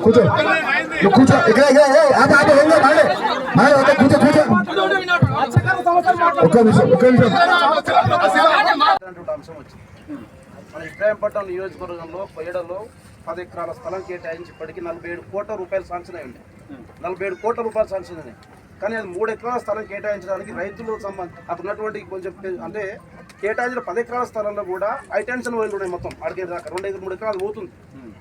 కూర్చో కూర్చో ఇక్కడ కూర్చో కూర్చో ఒక్క నిమిషం అంశం వచ్చింది. మన ఇబ్రాహీంపట్నం నియోజకవర్గంలో కొయ్యడలో 10 ఎకరాల స్థలం కేటాయించి ఇప్పటికీ 47 కోట్ల రూపాయలు శాంక్షన్ అయ్యింది. 47 కోట్ల రూపాయలు శాంక్షన్ అయినాయి. కానీ అది 3 ఎకరాల స్థలం కేటాయించడానికి రైతులు అక్కడ ఉన్నటువంటి కొంచెం అంటే కేటాయించిన 10 ఎకరాల స్థలంలో కూడా హైటెన్షన్ వైర్లు ఉన్నాయి. మొత్తం అడిగే దాకా 2-3 ఎకరాలు పోతుంది.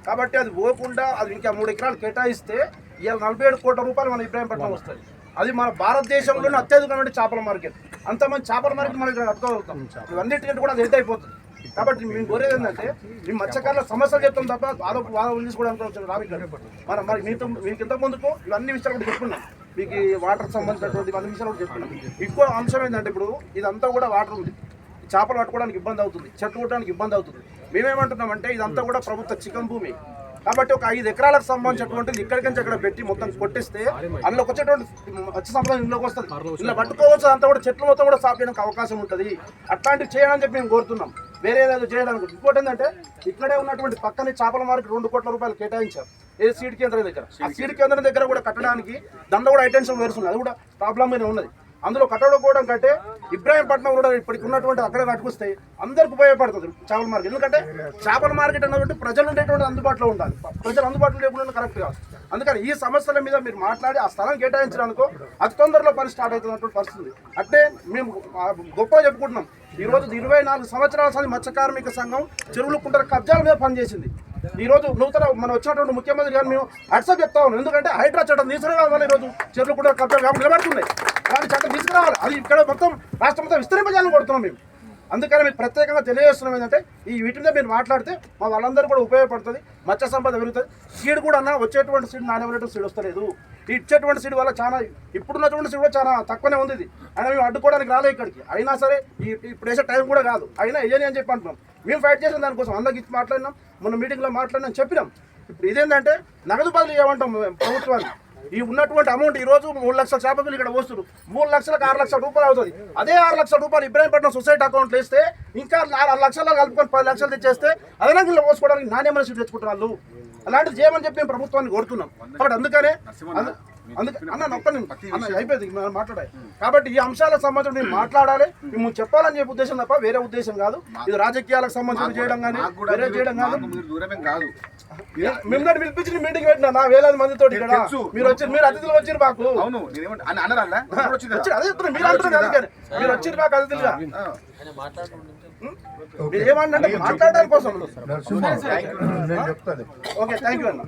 కాబట్టి అది పోకుండా అది ఇంకా 3 ఎకరాలు కేటాయిస్తే ఇవాళ 47 కోట్ల రూపాయలు మన ఇబ్రాహీంపట్నం వస్తుంది. అది మన భారతదేశంలోనే అత్యధికమైన చేపల మార్కెట్. అంతమంది చేపల మార్కెట్ మనం ఇక్కడ అట్టుకోగలుగుతాం. ఇవన్నిటికంటే కూడా అది ఎంత అయిపోతుంది. కాబట్టి మేము కోరేది ఏంటంటే ఈ మత్స్యకారుల సమస్యలు చెప్తాం తప్ప వాదం తీసుకోవడానికి రావి మరి మీకు ఇంత ముందుకు ఇవన్నీ విషయాలు కూడా చెప్పుకున్నాం. మీకు ఈ వాటర్ సంబంధించినటువంటి అన్ని విషయాలు కూడా చెప్పుకున్నాం. ఎక్కువ అంశం ఏంటంటే ఇప్పుడు ఇదంతా కూడా వాటర్ ఉంది. చేపలు పట్టుకోవడానికి ఇబ్బంది అవుతుంది, చెట్లు కొట్టడానికి ఇబ్బంది అవుతుంది. మేమేమంటున్నామంటే ఇదంతా కూడా ప్రభుత్వ చికెన్ భూమి. కాబట్టి ఒక 5 ఎకరాలకు సంబంధించినటువంటిది ఇక్కడికి నుంచి అక్కడ పెట్టి మొత్తం కొట్టిస్తే అందులోకి వచ్చేటువంటి మత్స్య సంపద ఇంట్లోకి వస్తుంది. ఇలా పట్టుకోవచ్చు. అంతా కూడా చెట్లు మొత్తం కూడా సాఫ్ చేయడానికి అవకాశం ఉంటుంది. అట్లాంటివి చేయడానికి చెప్పి మేము కోరుతున్నాం. వేరే ఏదో చేయడానికి. ఇంకోటి ఏంటంటే ఇక్కడే ఉన్నటువంటి పక్కనే చేపల మార్కెట్ 2 కోట్ల రూపాయలు కేటాయించారు. ఏ సీడ్ కేంద్రం దగ్గర. ఆ సీడ్ కేంద్రం దగ్గర కూడా కట్టడానికి దండ కూడా హైటెన్షన్ వేరుస్తుంది. అది కూడా ప్రాబ్లమ్ ఉన్నది. అందులో కట్టడం కంటే ఇబ్రాహీంపట్నం కూడా ఇప్పటికి ఉన్నటువంటి అక్కడ కట్టుకొస్తే అందరికి ఉపయోగపడుతుంది చేపల మార్కెట్. ఎందుకంటే చేపల మార్కెట్ అన్నటువంటి ప్రజలు ఉండేటువంటి అందుబాటులో ఉండాలి. ప్రజలు అందుబాటులో లేకుండా కరెక్ట్ కాదు. అందుకని ఈ సమస్యల మీద మీరు మాట్లాడి ఆ స్థలం కేటాయించడానికో అతి తొందరలో పని స్టార్ట్ అవుతున్నటువంటి పరిస్థితి. అంటే మేము గొప్పగా చెప్పుకుంటున్నాం. ఈరోజు 24 సంవత్సరాల సారి మత్స్య కార్మిక సంఘం చెరువులు కుంటల కబ్జాల మీద పనిచేసింది. ఈ రోజు నూతన మనం వచ్చినటువంటి ముఖ్యమంత్రి గారు మేము అడ్సప్ చెప్తా ఉన్నాం. ఎందుకంటే హైడ్రా చట్టం తీసుకురావాలి వల్ల ఈరోజు చెరువులు కూడా కబ్జాలు కాకుండా నిలబడుతున్నాయి. అలాంటి చట్టం తీసుకురావాలి. అది ఇక్కడ మొత్తం రాష్ట్రం మొత్తం విస్తరింపజేయాలని కొడుతున్నాం మేము. అందుకని మీకు ప్రత్యేకంగా తెలియజేస్తున్నాం ఏంటంటే వీటి మీద మీరు మాట్లాడితే మా వాళ్ళందరూ కూడా ఉపయోగపడుతుంది. మత్స్య సంపద పెరుగుతుంది. సీడ్ కూడా వచ్చేటువంటి సీడ్ నాణ్యమైనటువంటి సీడ్ వస్తలేదు. ఇచ్చేటువంటి సీడ్ వల్ల చాలా ఇప్పుడున్నటువంటి సీడ్ కూడా చాలా తక్కువనే ఉంది. ఇది అయినా మేము అడ్డుకోవడానికి రాలే ఇక్కడికి. అయినా సరే ఇప్పుడు వేసే టైం కూడా కాదు. అయినా వేయని అని చెప్పి అంటున్నాం. మేము ఫైట్ చేసిన దానికోసం అందరికి మాట్లాడినాం. మొన్న మీటింగ్లో మాట్లాడినాం, చెప్పినాం. ఇప్పుడు ఇదేంటంటే నగదు బదిలీ చేయమంటాం ప్రభుత్వాన్ని. ఈ ఉన్నటువంటి అమౌంట్ ఈ రోజు 3 లక్షల చేపలు ఇక్కడ వస్తున్నారు. 3 లక్షలకు 6 లక్షల రూపాయలు అవుతుంది. అదే 6 లక్షల రూపాయలు ఇబ్రాహీంపట్నం సొసైటీ అకౌంట్లో వేస్తే ఇంకా 6 లక్షల్లో కలుపుకొని 10 లక్షలు తెచ్చేస్తే అదనంగా ఇలా పోసుకోవడానికి నాణ్యమైన సీట్ తెచ్చుకుంటారు వాళ్ళు. అలాంటిది చేయమని చెప్పి మేము ప్రభుత్వాన్ని కోరుతున్నాం. కాబట్టి అందుకనే అయిపోయింది మాట్లాడాలి. కాబట్టి ఈ అంశాలకు సంబంధించి మేము మాట్లాడాలి, మేము చెప్పాలని చెప్పే ఉద్దేశం తప్ప వేరే ఉద్దేశం కాదు. ఇది రాజకీయాలకు సంబంధించి చేయడం కానీ వేరే చేయడం కాదు. మేము పిలిపించి మీటింగ్ పెట్టినా నా వేలాది మందితో మీరు అతిథులు వచ్చారు మాకు. అదే చెప్తున్నారు, మీరు అంటున్నారు. అందుకని మీరు వచ్చారు మాకు అతిథులుగా. మీరు ఏమన్నా మాట్లాడడానికి కోసం. ఓకే, థ్యాంక్ యూ అన్న.